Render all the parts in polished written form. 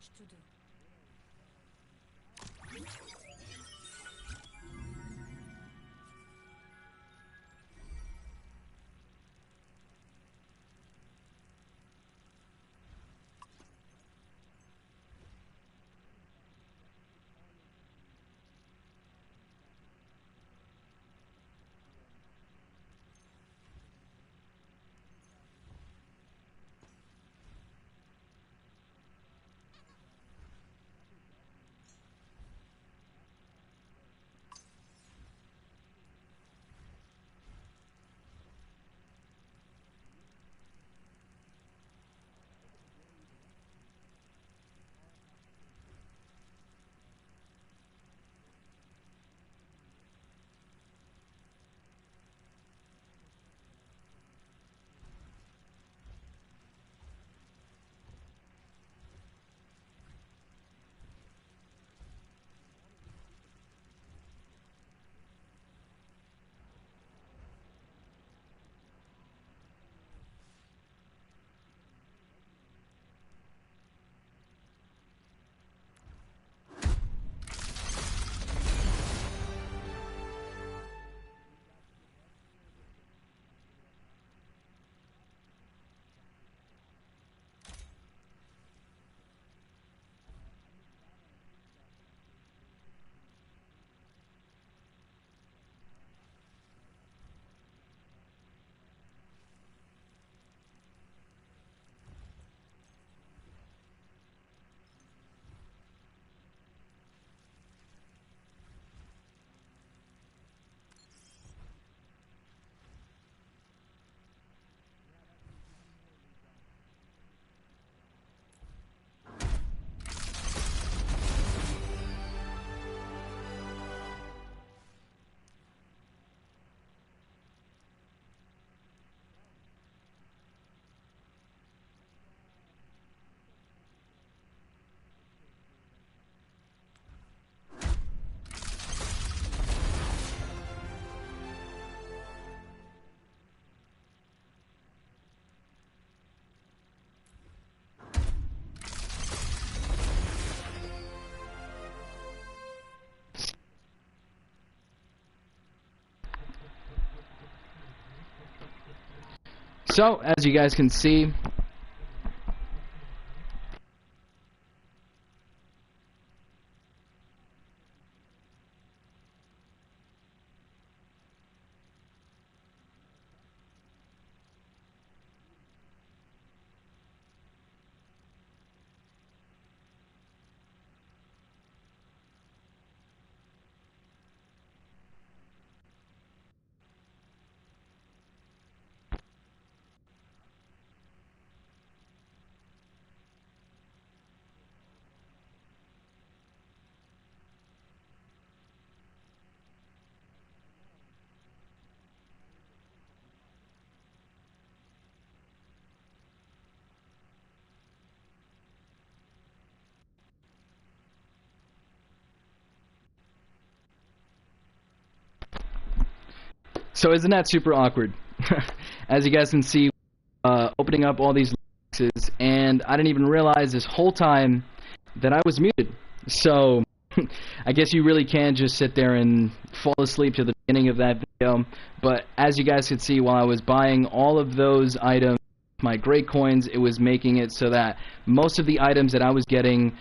much to do. So, as you guys can see, isn't that super awkward? As you guys can see, opening up all these boxes, and I didn't even realize this whole time that I was muted. So, I guess you really can just sit there and fall asleep to the beginning of that video. But as you guys could see, while I was buying all of those items, my great coins, it was making it so that most of the items that I was getting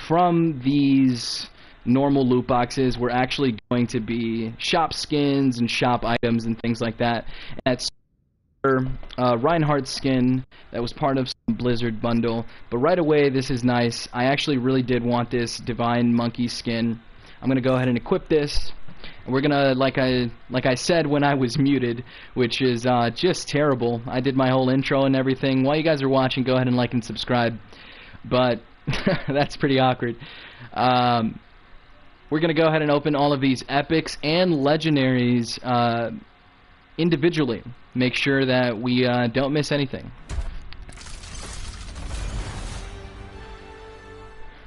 from these normal loot boxes were actually going to be shop skins and shop items and things like that. And that's Reinhardt skin that was part of some Blizzard bundle. But right away, this is nice. I actually really did want this Divine Monkey skin. I'm gonna go ahead and equip this. And we're gonna, like I said when I was muted, which is just terrible. I did my whole intro and everything. While you guys are watching, go ahead and like and subscribe. But that's pretty awkward. We're going to go ahead and open all of these epics and legendaries individually. Make sure that we don't miss anything.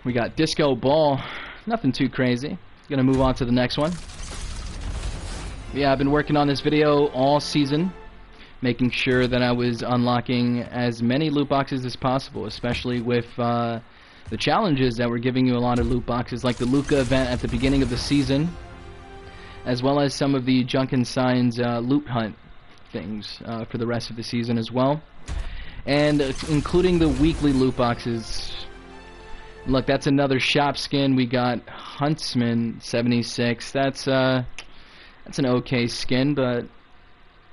We got Disco Ball. Nothing too crazy. Going to move on to the next one. Yeah, I've been working on this video all season, making sure that I was unlocking as many loot boxes as possible, especially with the challenges that we're giving you a lot of loot boxes, like the Luca event at the beginning of the season, as well as some of the Junk and Signs loot hunt things for the rest of the season as well, and including the weekly loot boxes. Look, that's another shop skin. We got Huntsman 76. That's an okay skin, but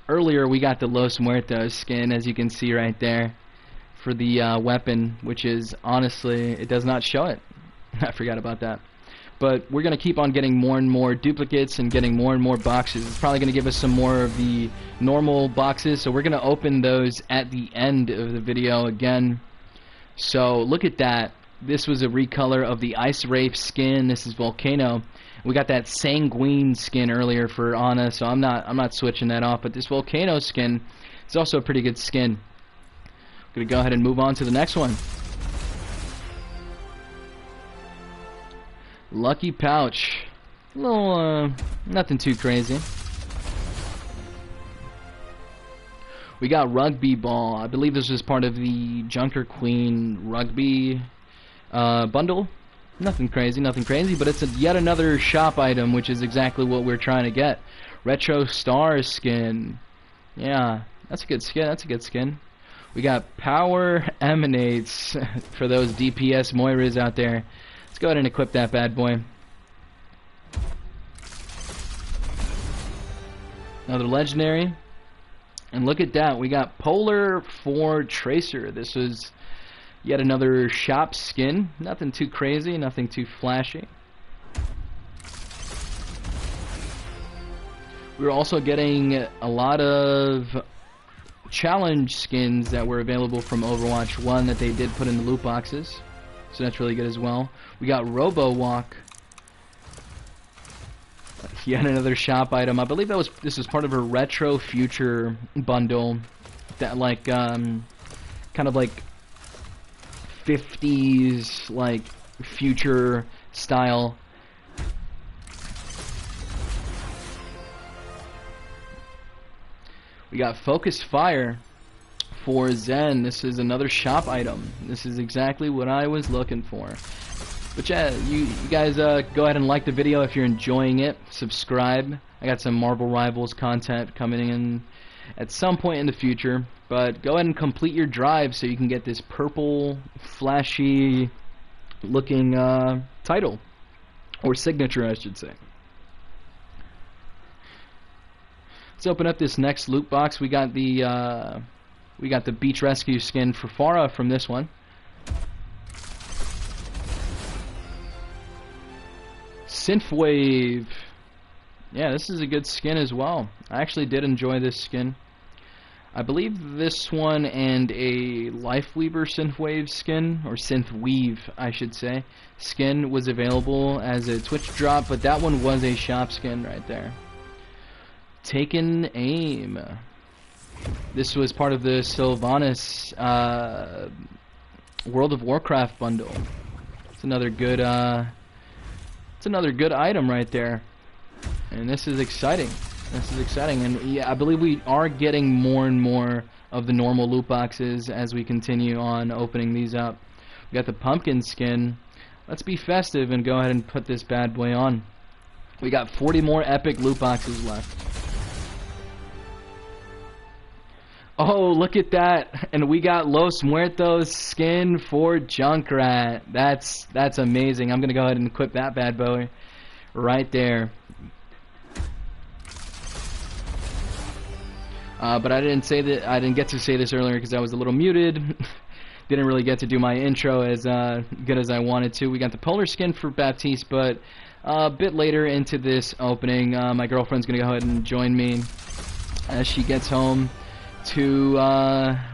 earlier we got the Los Muertos skin, as you can see right there, for the weapon, which is, honestly, it does not show it. I forgot about that. But we're going to keep on getting more and more duplicates and getting more and more boxes. It's probably going to give us some more of the normal boxes, so we're going to open those at the end of the video again. So look at that. This was a recolor of the Ice Wraith skin. This is Volcano. We got that Sanguine skin earlier for Ana, so I'm not switching that off. But this Volcano skin is also a pretty good skin. I'm gonna go ahead and move on to the next one. Lucky Pouch. A little, nothing too crazy. We got Rugby Ball. I believe this was part of the Junker Queen Rugby bundle. Nothing crazy, but it's yet another shop item, which is exactly what we're trying to get. Retro Star skin. Yeah, that's a good skin. We got Power Emanates for those DPS Moiras out there. Let's go ahead and equip that bad boy. Another legendary. And look at that, we got Polar 4 Tracer. This was yet another shop skin. Nothing too crazy, nothing too flashy. We were also getting a lot of challenge skins that were available from Overwatch 1 that they did put in the loot boxes. So that's really good as well. We got Robo Walk. Yet another shop item. I believe this was part of a Retro Future bundle. That kind of like 50s like future style. We got Focus Fire for Zen. This is another shop item. This is exactly what I was looking for. But yeah, you guys go ahead and like the video if you're enjoying it. Subscribe. I got some Marvel Rivals content coming in at some point in the future. But go ahead and complete your drive so you can get this purple, flashy looking title. Or signature, I should say. Let's open up this next loot box. We got the Beach Rescue skin for Farah from this one. Synthwave. Yeah, this is a good skin as well. I actually did enjoy this skin. I believe this one and a Lifeweaver Synthwave skin, or Synthweave, I should say, skin was available as a Twitch drop, but that one was a shop skin right there. Taken Aim. This was part of the Sylvanas World of Warcraft bundle. It's another good item right there, and this is exciting. And yeah, I believe we are getting more and more of the normal loot boxes as we continue on opening these up. We got the pumpkin skin. Let's be festive and go ahead and put this bad boy on. We got 40 more epic loot boxes left. Oh, look at that. And we got Los Muertos skin for Junkrat. That's amazing. I'm going to go ahead and equip that bad boy right there. But I didn't get to say this earlier because I was a little muted. Didn't really get to do my intro as good as I wanted to. We got the Polar skin for Baptiste, but a bit later into this opening, my girlfriend's going to go ahead and join me as she gets home to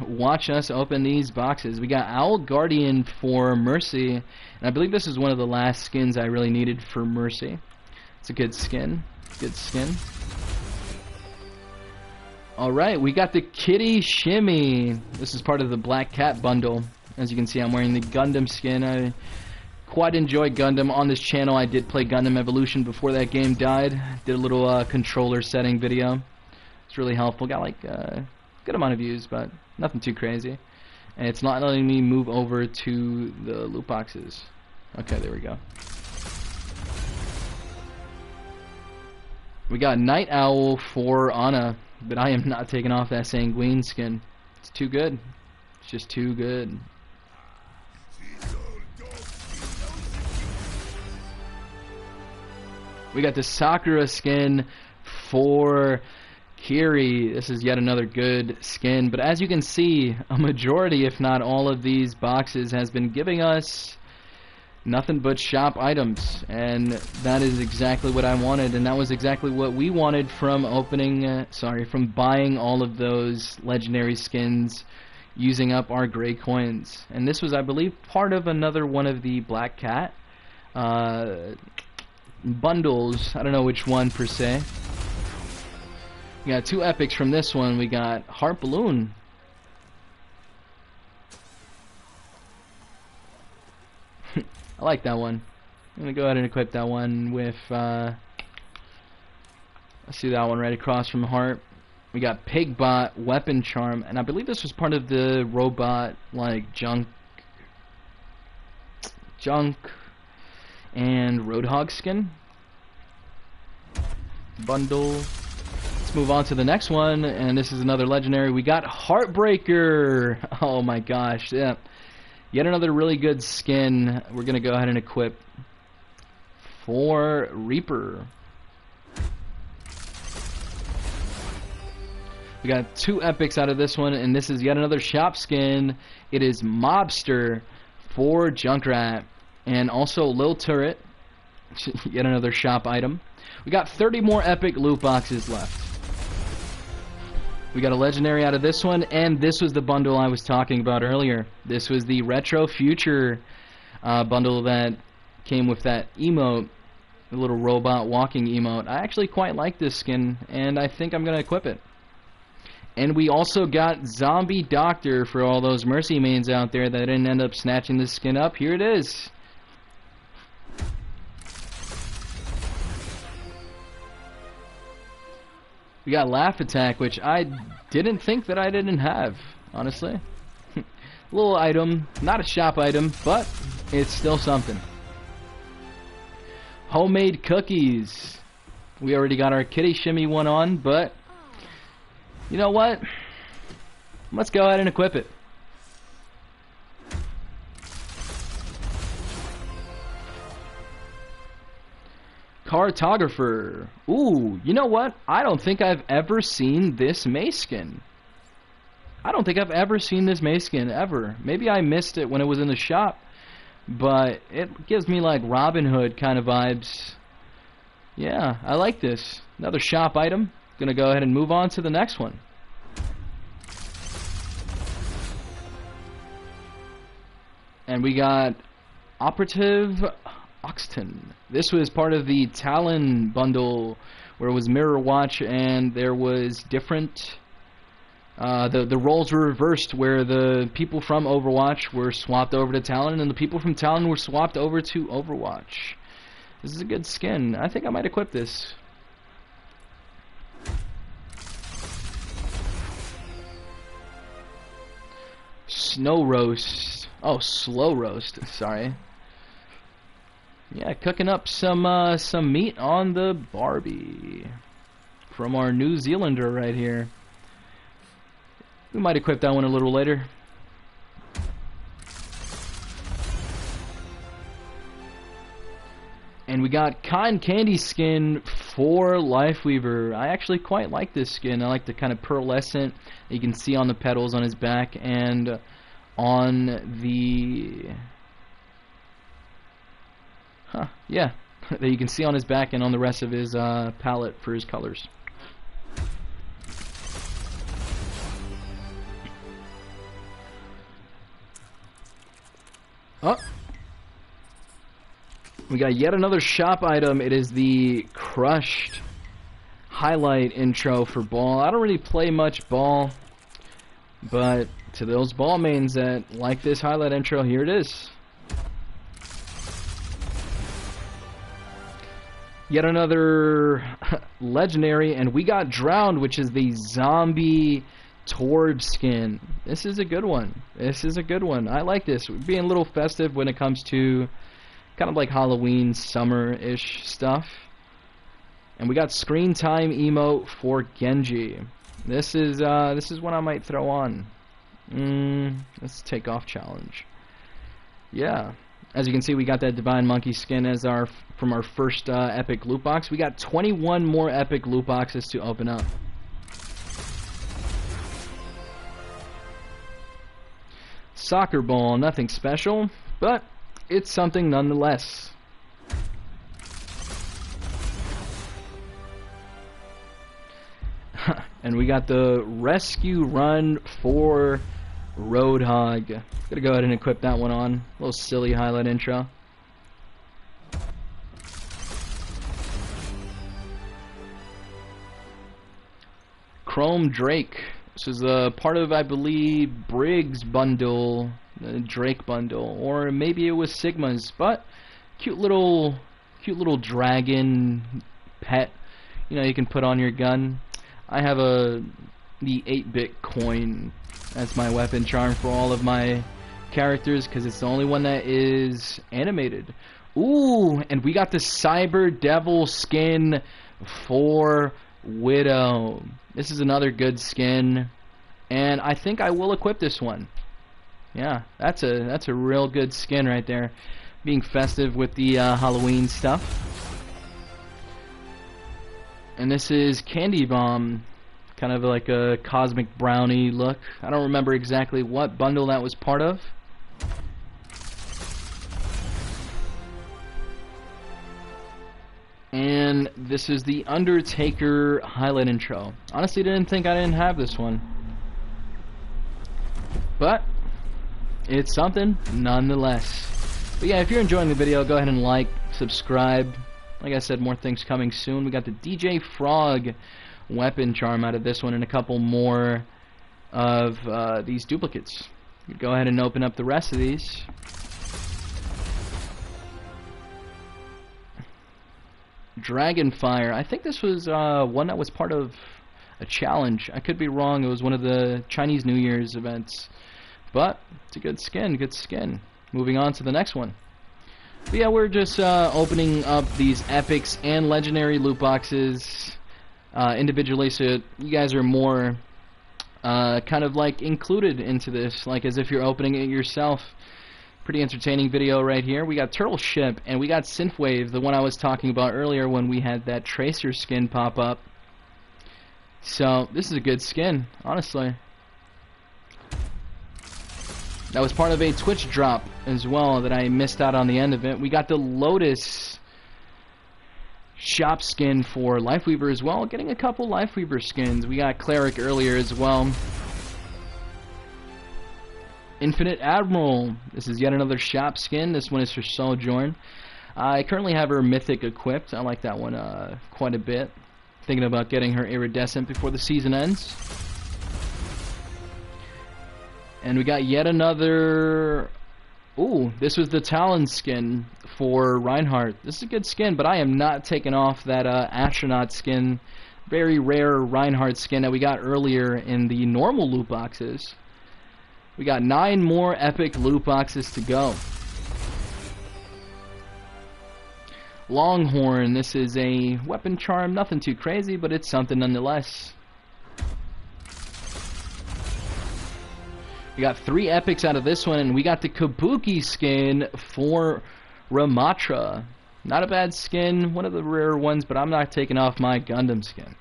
watch us open these boxes. We got Owl Guardian for Mercy, and I believe this is one of the last skins I really needed for Mercy. It's a good skin. Good skin. Alright, we got the Kitty Shimmy. This is part of the Black Cat bundle. As you can see, I'm wearing the Gundam skin. I quite enjoy Gundam. On this channel, I did play Gundam Evolution before that game died. Did a little controller setting video. It's really helpful. Got like good amount of views, but nothing too crazy. And it's not letting me move over to the loot boxes. Okay, there we go. We got Night Owl for Ana, but I am not taking off that Sanguine skin. It's too good. It's just too good. We got the Sakura skin for Kiri. This is yet another good skin, but as you can see, a majority, if not all of these boxes has been giving us nothing but shop items, and that is exactly what I wanted, and that was exactly what we wanted from from buying all of those legendary skins using up our gray coins. And this was, I believe, part of another one of the Black Cat bundles. I don't know which one per se. We got 2 epics from this one. We got Heart Balloon. I like that one. I'm gonna go ahead and equip that one with let's see that one right across from Heart. We got Pigbot Weapon Charm, and I believe this was part of the robot like junk and Roadhog skin bundle. Let's move on to the next one, and this is another legendary. We got Heartbreaker. Oh my gosh, yeah. Yet another really good skin we're going to go ahead and equip for Reaper. We got 2 epics out of this one, and this is yet another shop skin. It is Mobster for Junkrat, and also Lil Turret, yet another shop item. We got 30 more epic loot boxes left. We got a legendary out of this one, and this was the bundle I was talking about earlier. This was the Retro Future bundle that came with that emote, the little robot walking emote. I actually quite like this skin, and I think I'm going to equip it. And we also got Zombie Doctor for all those Mercy mains out there that didn't end up snatching this skin up. Here it is. We got Laugh Attack, which I didn't think that I didn't have, honestly. Little item, not a shop item, but it's still something. Homemade Cookies. We already got our Kitty Shimmy one on, but you know what? Let's go ahead and equip it. Cartographer. Ooh, you know what? I don't think I've ever seen this Mace skin. I don't think I've ever seen this Mace skin, ever. Maybe I missed it when it was in the shop, but it gives me like Robin Hood kind of vibes. Yeah, I like this. Another shop item. Gonna go ahead and move on to the next one. And we got Operative Oxton. This was part of the Talon bundle where it was Mirror Watch, and there was different the roles were reversed, where the people from Overwatch were swapped over to Talon and the people from Talon were swapped over to Overwatch. This is a good skin. I think I might equip this. Snow Roast. Oh, Slow Roast. Sorry. Yeah, cooking up some meat on the Barbie from our New Zealander right here. We might equip that one a little later. And we got Cotton Candy skin for Lifeweaver. I actually quite like this skin. I like the kind of pearlescent that you can see on the petals on his back and on the... yeah, that you can see on his back and on the rest of his palette for his colors. Oh, we got yet another shop item. It is the Crushed highlight intro for Ball. I don't really play much Ball, but to those Ball mains that like this highlight intro, here it is. Yet another legendary, and we got Drowned, which is the Zombie Torb skin. This is a good one. This is a good one. I like this. We're being a little festive when it comes to kind of like Halloween, summer-ish stuff. And we got screen time emote for Genji. This is one I might throw on. Let's take off challenge. Yeah. As you can see, we got that Divine Monkey skin as from our first epic loot box. We got 21 more epic loot boxes to open up. Soccer ball, nothing special, but it's something nonetheless. And we got the rescue run for Roadhog. Gonna go ahead and equip that one on. A little silly highlight intro. Chrome Drake. This is a part of, I believe, Briggs bundle, the Drake bundle, or maybe it was Sigma's. But cute little dragon pet. You know, you can put on your gun. I have the 8-bit coin as my weapon charm for all of my characters because it's the only one that is animated. Ooh, and we got the Cyber Devil skin for Widow. This is another good skin, and I think I will equip this one. Yeah, that's a real good skin right there. Being festive with the Halloween stuff. And this is Candy Bomb, kind of like a cosmic brownie look. I don't remember exactly what bundle that was part of. And this is the Undertaker highlight intro. Honestly, didn't think I didn't have this one, but it's something nonetheless. But yeah, if you're enjoying the video, go ahead and like, subscribe. Like I said, more things coming soon. We got the DJ Frog weapon charm out of this one and a couple more of these duplicates. Go ahead and open up the rest of these. Dragonfire. I think this was one that was part of a challenge. I could be wrong. It was one of the Chinese New Year's events. But it's a good skin. Good skin. Moving on to the next one. But yeah, we're just opening up these epics and legendary loot boxes individually, so you guys are more kind of like included into this, like as if you're opening it yourself. Pretty entertaining video right here. We got Turtle Ship and we got Synthwave, the one I was talking about earlier when we had that Tracer skin pop up. So this is a good skin, honestly. That was part of a Twitch drop as well that I missed out on the end of it. We got the Lotus shop skin for Lifeweaver as well, getting a couple Lifeweaver skins. We got Cleric earlier as well. Infinite Admiral. This is yet another shop skin. This one is for Sojourn. I currently have her Mythic equipped. I like that one quite a bit. Thinking about getting her Iridescent before the season ends. And we got yet another... Ooh, this was the Talon skin for Reinhardt. This is a good skin, but I am not taking off that Astronaut skin. Very rare Reinhardt skin that we got earlier in the normal loot boxes. We got 9 more epic loot boxes to go. Longhorn. This is a weapon charm. Nothing too crazy, but it's something nonetheless. We got 3 epics out of this one, and we got the Kabuki skin for Ramatra. Not a bad skin, one of the rare ones, but I'm not taking off my Gundam skin.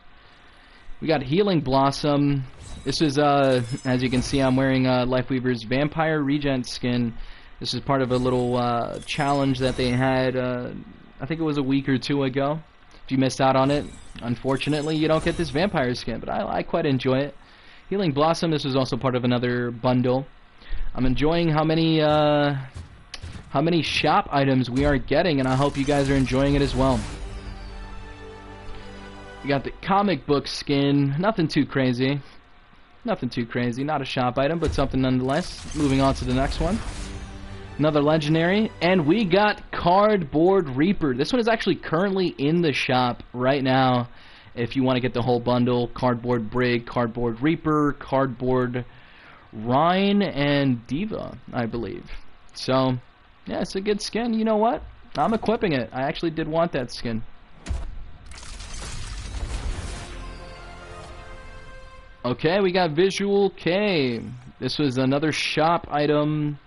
We got Healing Blossom. This is, as you can see, I'm wearing Lifeweaver's Vampire Regent skin. This is part of a little challenge that they had, I think it was a week or 2 ago. If you missed out on it, unfortunately, you don't get this Vampire skin, but I quite enjoy it. Healing Blossom, this was also part of another bundle. I'm enjoying how many shop items we are getting, and I hope you guys are enjoying it as well. We got the comic book skin. Nothing too crazy. Nothing too crazy. Not a shop item, but something nonetheless. Moving on to the next one. Another legendary. And we got Cardboard Reaper. This one is actually currently in the shop right now. if you want to get the whole bundle: Cardboard Brig, Cardboard Reaper, Cardboard Rhine, and Diva, I believe. So, yeah, it's a good skin. You know what? I'm equipping it. I actually did want that skin. Okay, we got Visual K. This was another shop item.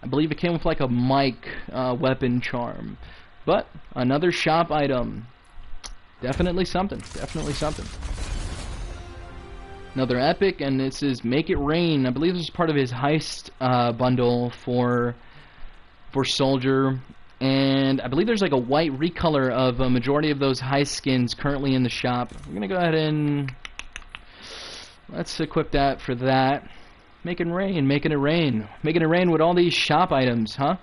I believe it came with like a mic weapon charm. But another shop item. Definitely something. Definitely something. Another epic, and this is Make It Rain. I believe this is part of his heist bundle for Soldier. And I believe there's like a white recolor of a majority of those heist skins currently in the shop. I'm going to go ahead and let's equip that for that. Making rain, making it rain. Making it rain with all these shop items, huh?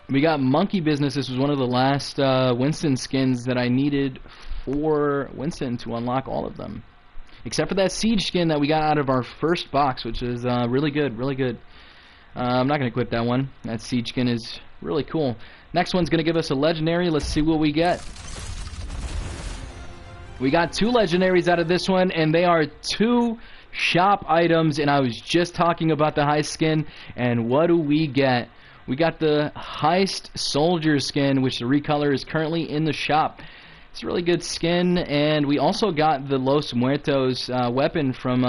We got Monkey Business. This was one of the last Winston skins that I needed for Winston to unlock all of them. Except for that Siege skin that we got out of our first box, which is really good, really good. I'm not going to equip that one. That Siege skin is really cool. Next one's going to give us a Legendary. Let's see what we get. We got 2 Legendaries out of this one, and they are 2 shop items, and I was just talking about the Heist skin, and what do we get? We got the Heist Soldier skin, which the recolor is currently in the shop. It's a really good skin, and we also got the Los Muertos weapon from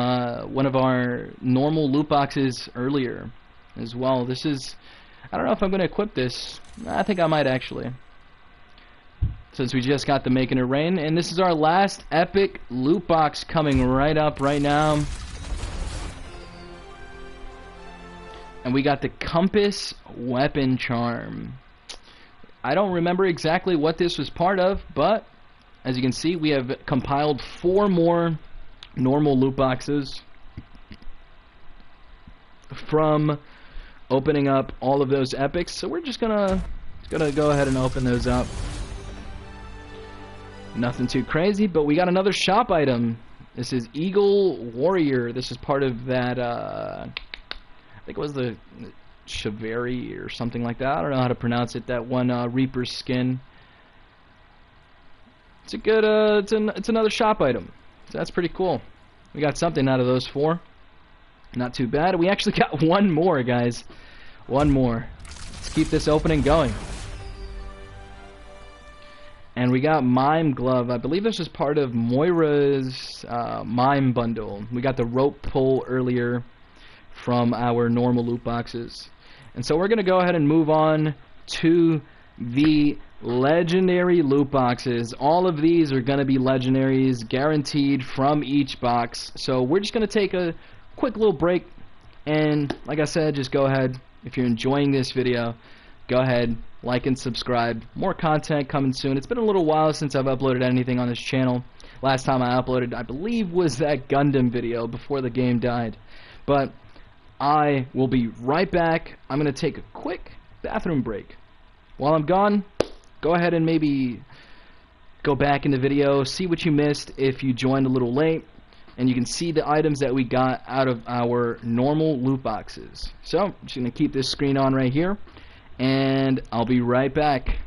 one of our normal loot boxes earlier as well. This is, I don't know if I'm going to equip this. I think I might actually, since we just got the Making It Rain. And this is our last epic loot box coming right up right now. And we got the Compass Weapon Charm. I don't remember exactly what this was part of, but as you can see, we have compiled 4 more normal loot boxes from opening up all of those epics. So we're just gonna go ahead and open those up. Nothing too crazy, but we got another shop item. This is Eagle Warrior. This is part of that, I think it was the Chivalry or something like that. I don't know how to pronounce it. That one Reaper skin. It's a good, it's another shop item. So that's pretty cool. We got something out of those 4. Not too bad. We actually got one more, guys. One more. Let's keep this opening going. And we got Mime Glove. I believe this is part of Moira's Mime bundle. We got the rope pull earlier from our normal loot boxes. And so we're going to go ahead and move on to the legendary loot boxes. All of these are going to be legendaries guaranteed from each box. So we're just going to take a quick little break, and like I said, just go ahead, if you're enjoying this video, go ahead, like and subscribe. More content coming soon. It's been a little while since I've uploaded anything on this channel. Last time I uploaded, I believe, was that Gundam video before the game died. But I will be right back. I'm going to take a quick bathroom break. While I'm gone, go ahead and maybe go back in the video, see what you missed if you joined a little late, and you can see the items that we got out of our normal loot boxes. So, I'm just going to keep this screen on right here, and I'll be right back.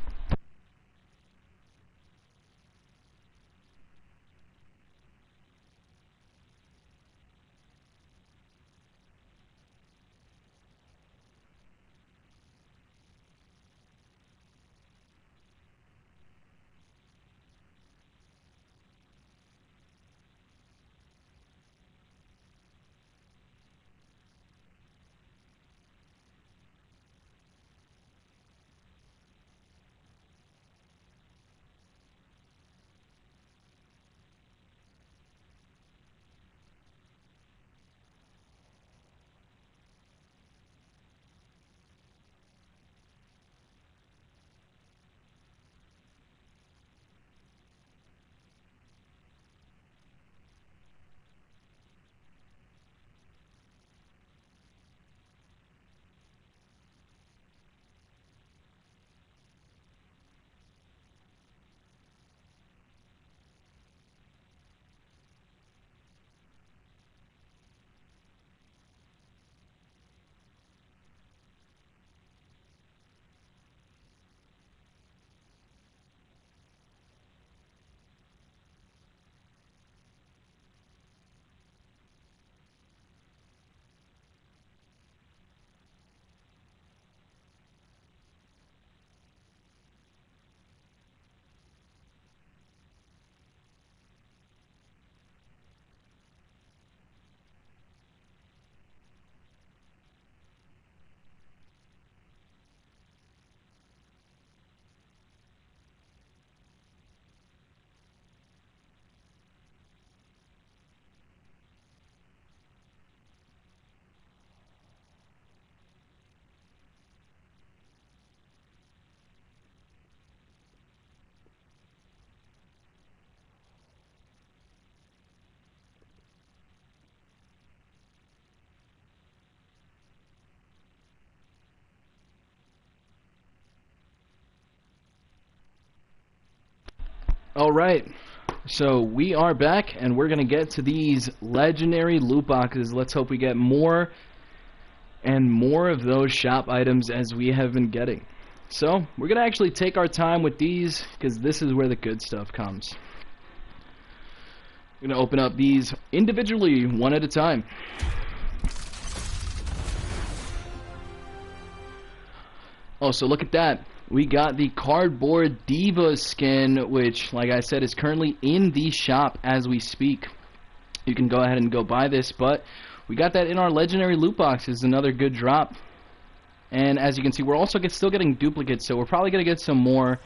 Alright, so we are back and we're going to get to these legendary loot boxes. Let's hope we get more and more of those shop items as we have been getting. So, we're going to actually take our time with these because this is where the good stuff comes. We're going to open up these individually, one at a time. Oh, so look at that. We got the Cardboard Diva skin, which, like I said, is currently in the shop as we speak. You can go ahead and go buy this, but we got that in our legendary loot boxes, another good drop. And as you can see, we're also still getting duplicates, so we're probably going to get some more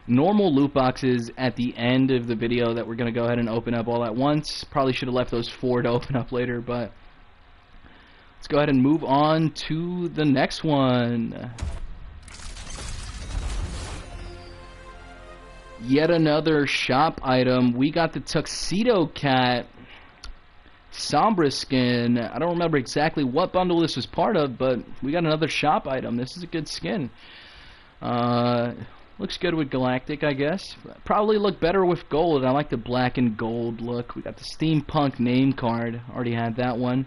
normal loot boxes at the end of the video that we're going to go ahead and open up all at once. Probably should have left those 4 to open up later, but let's go ahead and move on to the next one. Yet another shop item. We got the Tuxedo Cat Sombra skin. I don't remember exactly what bundle this was part of, but we got another shop item. This is a good skin. Looks good with Galactic, I guess. Probably look better with gold. I like the black and gold look. We got the Steampunk name card. Already had that one.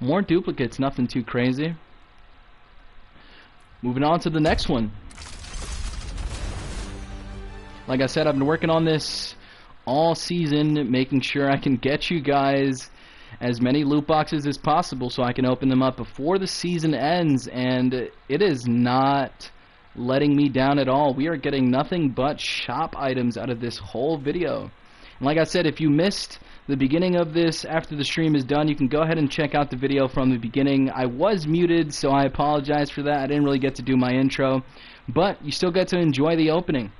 More duplicates, nothing too crazy. Moving on to the next one. Like I said, I've been working on this all season, making sure I can get you guys as many loot boxes as possible so I can open them up before the season ends, and it is not letting me down at all. We are getting nothing but shop items out of this whole video. And like I said, if you missed the beginning of this after the stream is done, you can go ahead and check out the video from the beginning. I was muted, so I apologize for that. I didn't really get to do my intro, but you still get to enjoy the opening.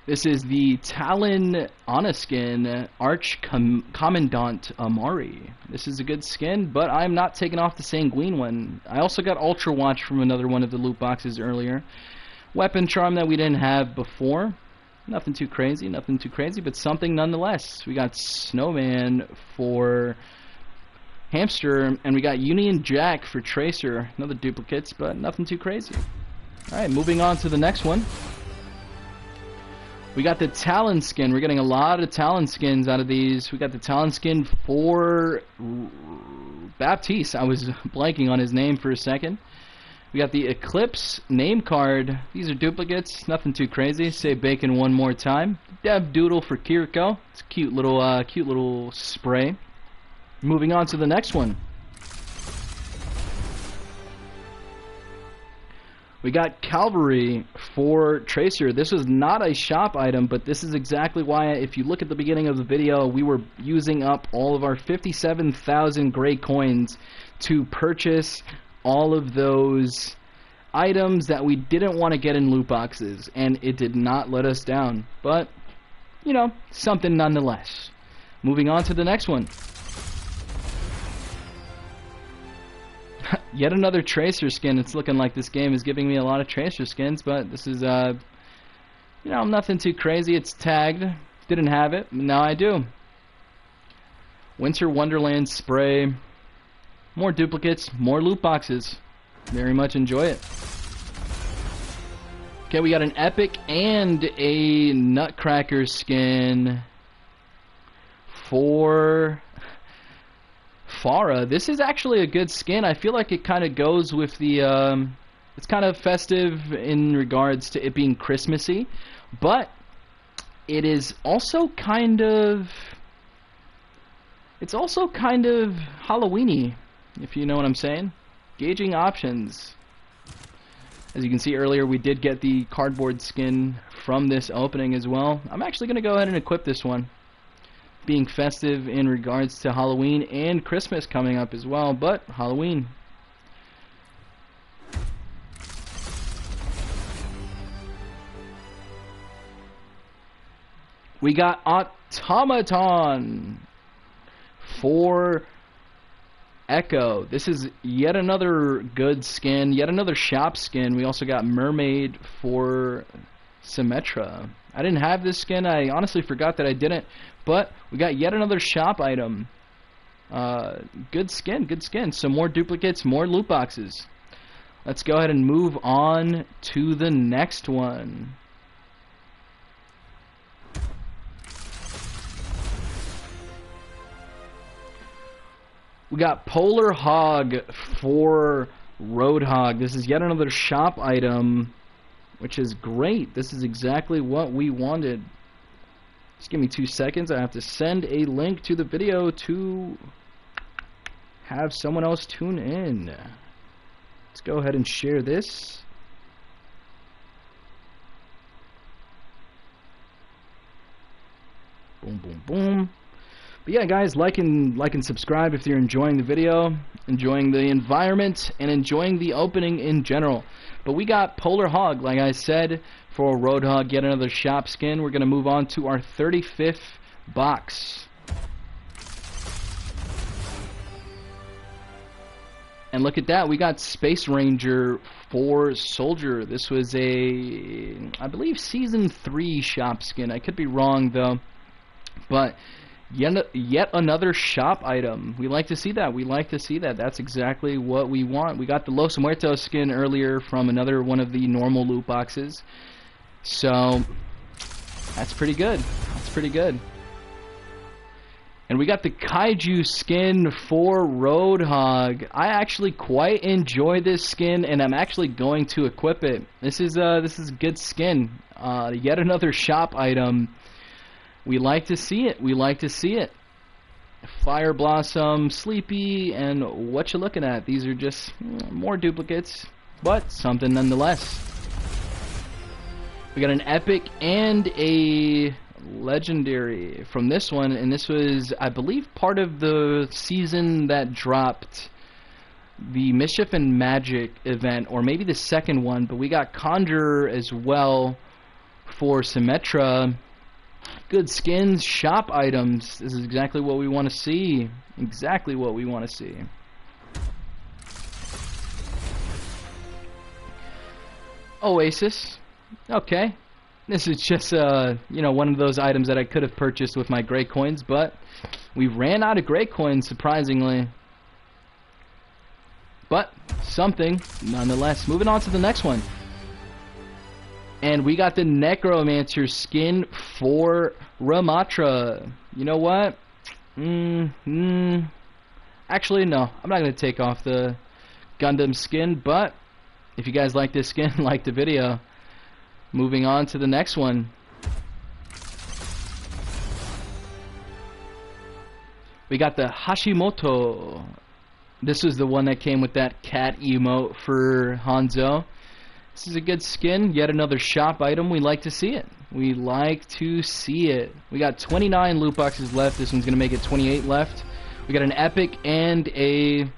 This is the Talon Ana skin, Arch Commandant Amari. This is a good skin, but I'm not taking off the Sanguine one. I also got Ultra Watch from another one of the loot boxes earlier. Weapon Charm that we didn't have before. Nothing too crazy, but something nonetheless. We got Snowman for Hamster, and we got Union Jack for Tracer. Another duplicates, but nothing too crazy. Alright, moving on to the next one. We got the Talon skin. We're getting a lot of Talon skins out of these. We got the Talon skin for Baptiste. I was blanking on his name for a second. We got the Eclipse name card. These are duplicates. Nothing too crazy. Say bacon one more time. Dev Doodle for Kiriko. It's a cute little spray. Moving on to the next one. We got Calvary for Tracer. This was not a shop item, but this is exactly why, if you look at the beginning of the video, we were using up all of our 57,000 gray coins to purchase all of those items that we didn't want to get in loot boxes, and it did not let us down. But, you know, something nonetheless. Moving on to the next one. Yet another Tracer skin. It's looking like this game is giving me a lot of Tracer skins, but this is, you know, nothing too crazy. It's tagged. Didn't have it, now I do. Winter Wonderland spray. More duplicates, more loot boxes. Very much enjoy it. Okay, we got an Epic and a Nutcracker skin for Farah. This is actually a good skin. I feel like it kind of goes with the it's kind of festive in regards to it being Christmassy, but it is also kind of Halloweeny, if you know what I'm saying. Gauging options. As you can see earlier, we did get the cardboard skin from this opening as well. I'm actually going to go ahead and equip this one, being festive in regards to Halloween and Christmas coming up as well, but Halloween. We got Automaton for Echo. This is yet another good skin, yet another shop skin. We also got Mermaid for Symmetra. I didn't have this skin. I honestly forgot that I didn't, but we got yet another shop item. Good skin, good skin. Some more duplicates, more loot boxes. Let's go ahead and move on to the next one. We got Polar Hog for Roadhog. This is yet another shop item, which is great. This is exactly what we wanted. Just give me 2 seconds. I have to send a link to the video to have someone else tune in. Let's go ahead and share this. Boom, boom, boom. But yeah, guys, like and subscribe if you're enjoying the video, enjoying the environment, and enjoying the opening in general. But we got Polar Hog, like I said, for Roadhog, yet another shop skin. We're going to move on to our 35th box. And look at that, we got Space Ranger for Soldier. This was a, I believe, Season 3 shop skin. I could be wrong, though. But yet another shop item. We like to see that. We like to see that. That's exactly what we want. We got the Los Muertos skin earlier from another one of the normal loot boxes. So that's pretty good. That's pretty good. And we got the Kaiju skin for Roadhog. I actually quite enjoy this skin, and I'm actually going to equip it. This is a good skin. Yet another shop item. We like to see it. We like to see it. Fire Blossom, Sleepy, and what you looking at? These are just more duplicates, but something nonetheless. We got an epic and a legendary from this one, and this was, I believe, part of the season that dropped the Mischief and Magic event, or maybe the second one, but we got Conjurer as well for Symmetra. Good skins, shop items. This is exactly what we want to see. Exactly what we want to see. Oasis. Okay. This is just, you know, one of those items that I could have purchased with my Grey Coins, but we ran out of Grey Coins, surprisingly. But something, nonetheless. Moving on to the next one. And we got the Necromancer skin for Ramatra. You know what? Actually, no. I'm not going to take off the Gundam skin, but if you guys like this skin, like the video. Moving on to the next one. We got the Hashimoto. This is the one that came with that cat emote for Hanzo. This is a good skin, yet another shop item. We like to see it. We like to see it. We got 29 loot boxes left. This one's going to make it 28 left. We got an epic and a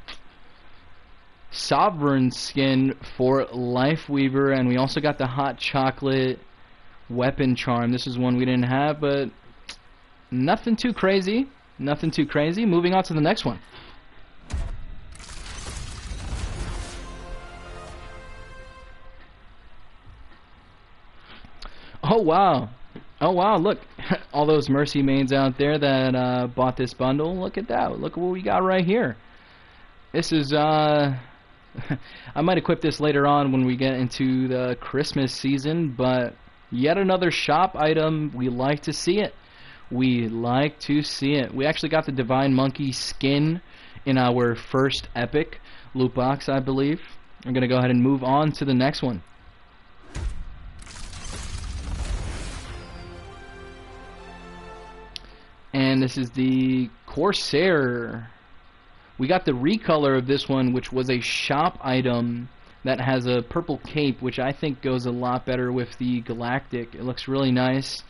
Sovereign skin for Lifeweaver, and we also got the Hot Chocolate Weapon Charm. This is one we didn't have, but nothing too crazy. Nothing too crazy. Moving on to the next one. Oh wow, oh wow, look, all those Mercy mains out there that bought this bundle, look at that, look at what we got right here. This is, I might equip this later on when we get into the Christmas season, but yet another shop item. We like to see it. We like to see it. We actually got the Divine Monkey skin in our first epic loot box, I believe. I'm going to go ahead and move on to the next one. And this is the Corsair. We got the recolor of this one, which was a shop item that has a purple cape, which I think goes a lot better with the Galactic. It looks really nice,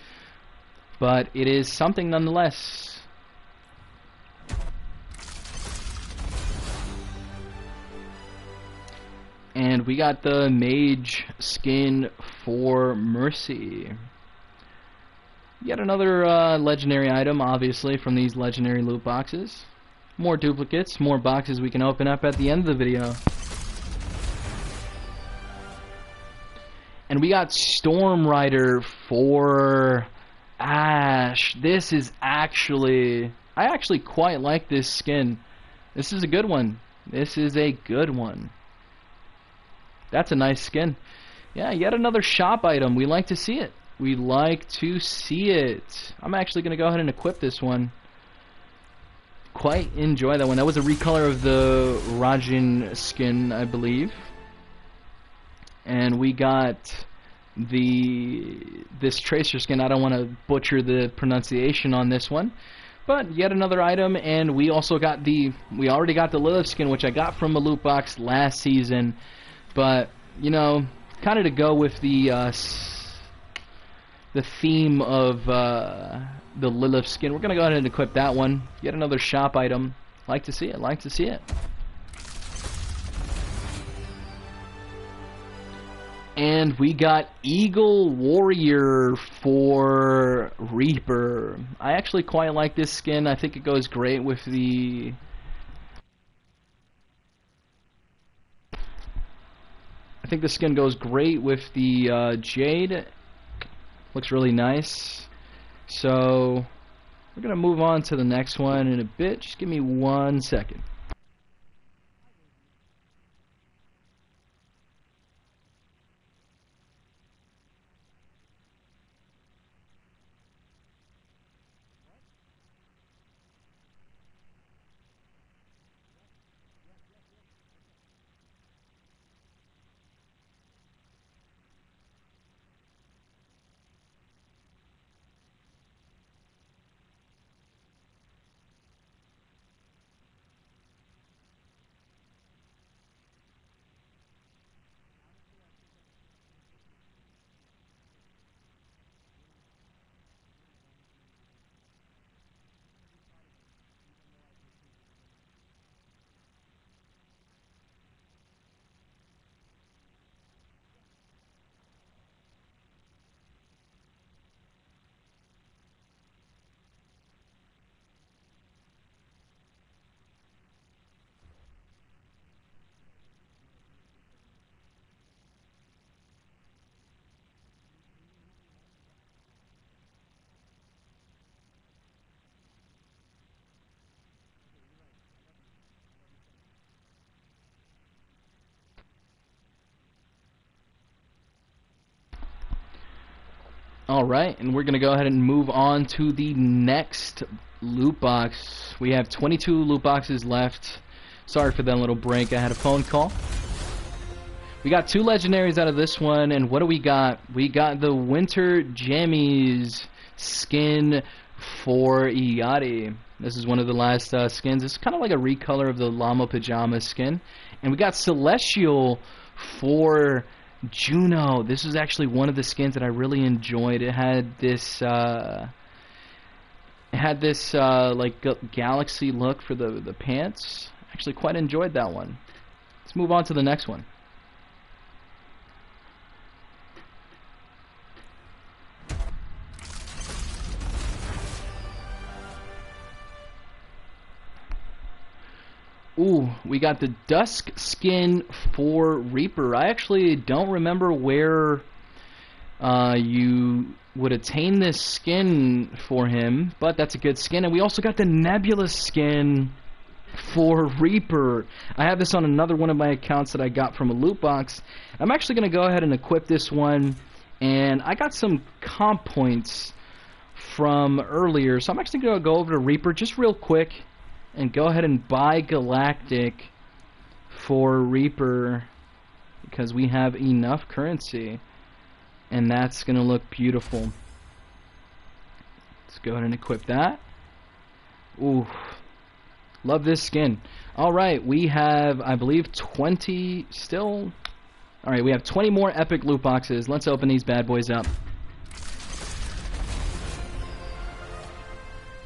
but it is something nonetheless. And we got the Mage skin for Mercy. Yet another legendary item, obviously, from these legendary loot boxes. More duplicates, more boxes we can open up at the end of the video. And we got Storm Rider for Ash. This is actually, I actually quite like this skin. This is a good one. This is a good one. That's a nice skin. Yeah, yet another shop item. We like to see it. We like to see it. I'm actually going to go ahead and equip this one. quite enjoy that one. That was a recolor of the Rajin skin, I believe. And we got this Tracer skin. I don't want to butcher the pronunciation on this one, but yet another item. And we also got we already got the Lilith skin, which I got from a loot box last season. But you know, kind of to go with the theme of the Lilith skin, we're gonna go ahead and equip that one. Yet another shop item. Like to see it. Like to see it. And we got Eagle Warrior for Reaper. I actually quite like this skin. I think it goes great with the... I think the skin goes great with the Jade. Looks really nice. So, we're going to move on to the next one in a bit. Just give me 1 second. Alright, and we're going to go ahead and move on to the next loot box. We have 22 loot boxes left. Sorry for that little break. I had a phone call. We got 2 legendaries out of this one, and what do we got? We got the Winter Jammies skin for Yachty. This is one of the last skins. It's kind of like a recolor of the Llama Pajama skin. And we got Celestial for Juno. This was actually one of the skins that I really enjoyed. It had this like galaxy look for the pants. Actually quite enjoyed that one. Let's move on to the next one. Ooh, we got the Dusk skin for Reaper. I actually don't remember where you would attain this skin for him, but that's a good skin. And we also got the Nebula skin for Reaper. I have this on another one of my accounts that I got from a loot box. I'm actually going to go ahead and equip this one, and I got some comp points from earlier, so I'm actually going to go over to Reaper just real quick and go ahead and buy Galactic for Reaper because we have enough currency, and that's going to look beautiful. Let's go ahead and equip that. Ooh, love this skin. Alright, we have, I believe, 20 still. Alright, we have 20 more epic loot boxes. Let's open these bad boys up.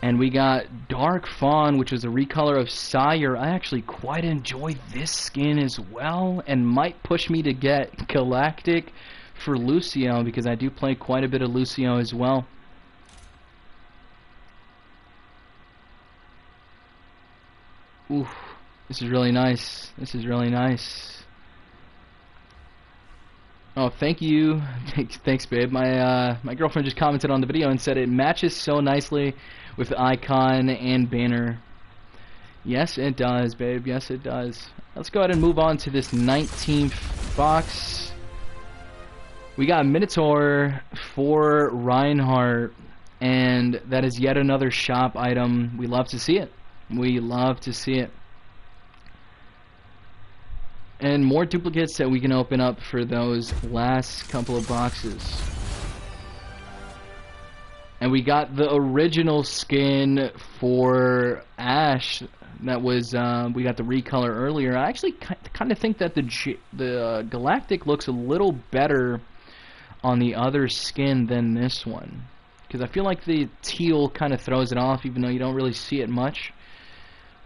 And we got Dark Fawn, which is a recolor of Sire. I actually quite enjoy this skin as well, and might push me to get Galactic for Lucio, because I do play quite a bit of Lucio as well. Oof, this is really nice. This is really nice. Oh, thank you. Thanks, babe. My girlfriend just commented on the video and said it matches so nicely with the icon and banner. Yes, it does, babe. Yes, it does. Let's go ahead and move on to this 19th box. We got Minotaur for Reinhardt, and that is yet another shop item. We love to see it. We love to see it. And more duplicates that we can open up for those last couple of boxes. And we got the original skin for Ash. That was we got the recolor earlier. I actually kind of think that the Galactic looks a little better on the other skin than this one, because I feel like the teal kind of throws it off, even though you don't really see it much.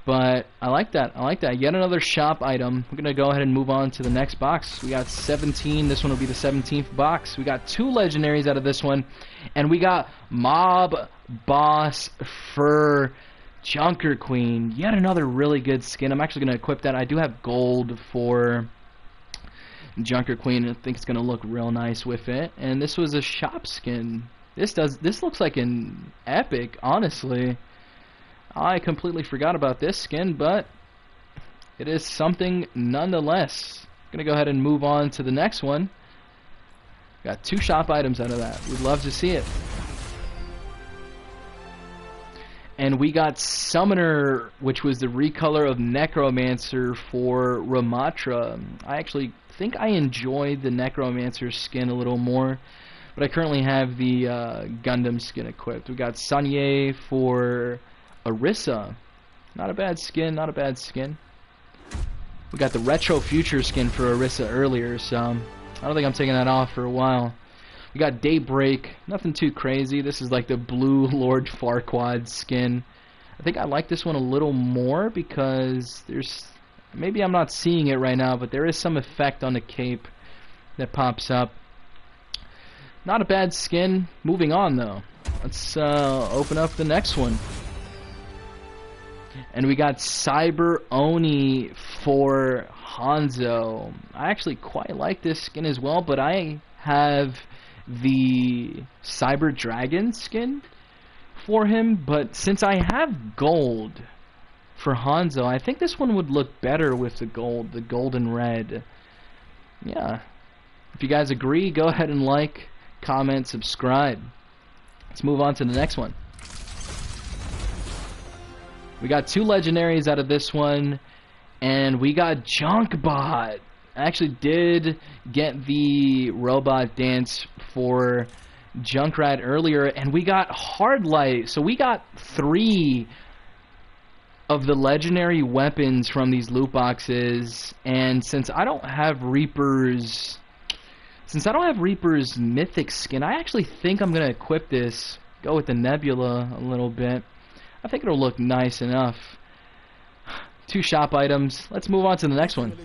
But I like that. I like that. Yet another shop item. We're gonna go ahead and move on to the next box. We got 17. This one will be the 17th box. We got 2 legendaries out of this one, and we got Mob Boss Fur Junker Queen. Yet another really good skin. I'm actually gonna equip that. I do have gold for Junker Queen. I think it's gonna look real nice with it. And this was a shop skin. This looks like an epic, honestly. I completely forgot about this skin, but it is something nonetheless. Gonna go ahead and move on to the next one. Got 2 shop items out of that. We'd love to see it. And we got Summoner, which was the recolor of Necromancer for Ramatra. I actually think I enjoyed the Necromancer skin a little more, but I currently have the Gundam skin equipped. We got Sanye for Orisa. Not a bad skin, not a bad skin. We got the Retro Future skin for Orisa earlier, so I don't think I'm taking that off for a while. We got Daybreak, nothing too crazy. This is like the Blue Lord Farquaad skin. I think I like this one a little more because there's, maybe I'm not seeing it right now, but there is some effect on the cape that pops up. Not a bad skin. Moving on though. Let's open up the next one. And we got Cyber Oni for Hanzo. I actually quite like this skin as well, but I have the Cyber Dragon skin for him. But since I have gold for Hanzo, I think this one would look better with the gold, the golden red. Yeah. If you guys agree, go ahead and like, comment, subscribe. Let's move on to the next one. We got 2 legendaries out of this one, and we got Junkbot. I actually did get the robot dance for Junkrat earlier, and we got Hardlight. So we got 3 of the legendary weapons from these loot boxes, and since I don't have Reaper's mythic skin, I actually think I'm gonna equip this, go with the Nebula a little bit. I think it'll look nice enough. 2 shop items. Let's move on to the next one.